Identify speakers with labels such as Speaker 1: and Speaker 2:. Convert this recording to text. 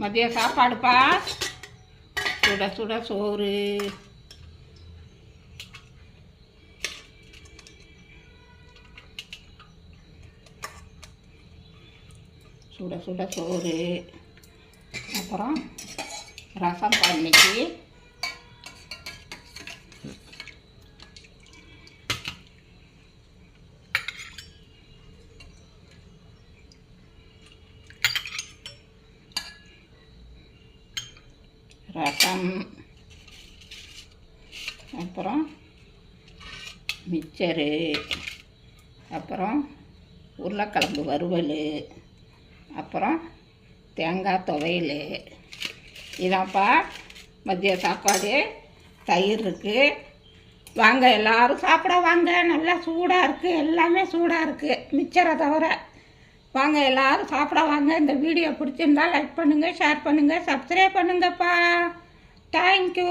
Speaker 1: மதிய சாப்பாடுப்பா. சுட சுட சோறு. சுட சுட சோறு. அப்புறம் ரசம் பண்ணிக்கு. ரசம். அப்புறம் மிச்சரு. அப்புறம் உருளைக்கிழங்கு வறுவல். அப்புறம் தேங்காய் துவையல். இதான்ப்பா மதிய சாப்பாடு. தயிர் இருக்குது. வாங்க எல்லோரும் சாப்பிட வாங்க. நல்லா சூடாக இருக்குது. எல்லாமே சூடாக இருக்குது மிச்சரை தவிர. வாங்க எல்லோரும் சாப்பிட வாங்க. இந்த வீடியோ பிடிச்சிருந்தா லைக் பண்ணுங்கள், ஷேர் பண்ணுங்கள், சப்ஸ்கிரைப் பண்ணுங்கப்பா. தேங்க்யூ.